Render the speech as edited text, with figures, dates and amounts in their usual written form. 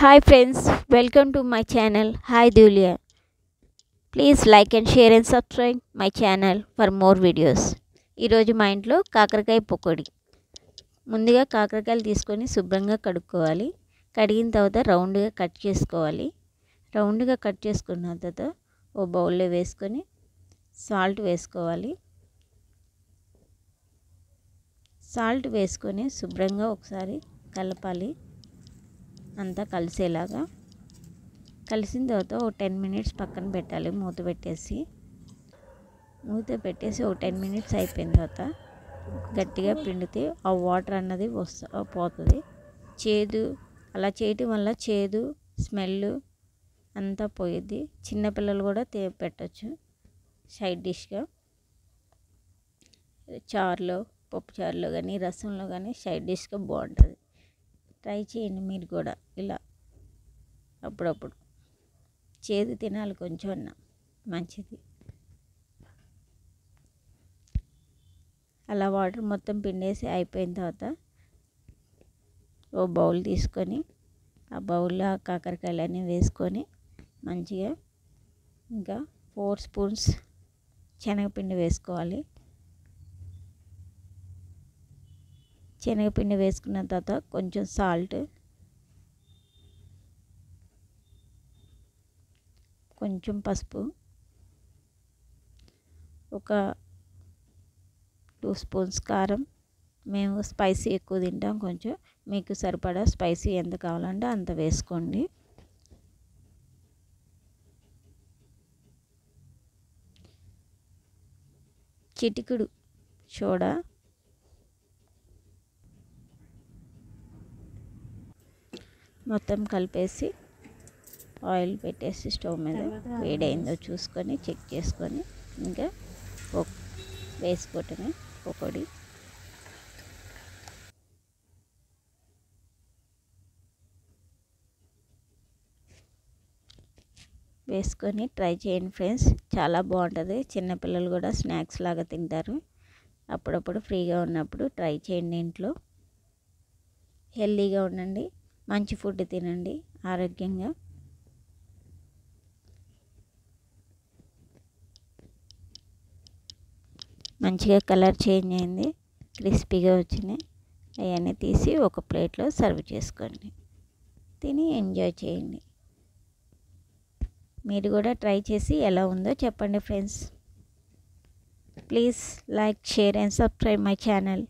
Hi friends, welcome to my channel. Hi Julia. Please like and share and subscribe my channel for more videos. ఈరోజు మా ఇంట్లో కాకరకాయ పకోడీ. ముందుగా కాకరకాయలు తీసుకొని శుభ్రంగా కడుక్కోవాలి. కడిగిన తర్వాత రౌండ్గా కట్ చేసుకోవాలి. రౌండ్గా కట్ చేసుకున్న తర్వాత ఓ బౌల్లో వేసుకొని సాల్ట్ వేసుకోవాలి. సాల్ట్ వేసుకొని శుభ్రంగా ఒకసారి కలపాలి. అంతా కలిసేలాగా కలిసిన తర్వాత ఒక 10 మినిట్స్ పక్కన పెట్టాలి. మూత పెట్టేసి ఒక 10 మినిట్స్ అయిపోయిన తర్వాత గట్టిగా పిండితే ఆ వాటర్ అన్నది పోతుంది. చేదు అలా చేయటం వల్ల చేదు స్మెల్ అంతా పోయిద్ది. చిన్నపిల్లలు కూడా పెట్టచ్చు సైడ్ డిష్గా. చారులో, పప్పు చారులో కానీ రసంలో కానీ సైడ్ డిష్గా బాగుంటుంది. ట్రై చేయండి మీరు కూడా ఇలా అప్పుడప్పుడు. చేదు తినాలి కొంచెం మంచిది. అలా వాటర్ మొత్తం పిండేసి అయిపోయిన తర్వాత ఓ బౌల్ తీసుకొని ఆ బౌల్లో కాకరకాయలన్నీ వేసుకొని మంచిగా ఇంకా 4 స్పూన్స్ శనగపిండి వేసుకోవాలి. శనగపిండి వేసుకున్న తర్వాత కొంచెం సాల్ట్, కొంచెం పసుపు, ఒక 2 స్పూన్స్ కారం. మేము స్పైసీ ఎక్కువ తింటాం. కొంచెం మీకు సరిపడా స్పైసీ ఎంత కావాలంటే అంత వేసుకోండి. చిటికుడు సోడా, మొత్తం కలిపేసి ఆయిల్ పెట్టేసి స్టవ్ మీద వేడైందో చూసుకొని చెక్ చేసుకొని ఇంకా వేసుకోవటమే పకోడీ. వేసుకొని ట్రై చేయండి ఫ్రెండ్స్, చాలా బాగుంటుంది. చిన్నపిల్లలు కూడా స్నాక్స్ లాగా తింటారు. అప్పుడప్పుడు ఫ్రీగా ఉన్నప్పుడు ట్రై చేయండి. ఇంట్లో హెల్తీగా ఉండండి, మంచి ఫుడ్ తినండి ఆరోగ్యంగా. మంచిగా కలర్ చేంజ్ అయింది, క్రిస్పీగా వచ్చినాయి. అవన్నీ తీసి ఒక ప్లేట్లో సర్వ్ చేసుకోండి. తిని ఎంజాయ్ చేయండి. మీరు కూడా ట్రై చేసి ఎలా ఉందో చెప్పండి friends. Please like, share and subscribe my channel.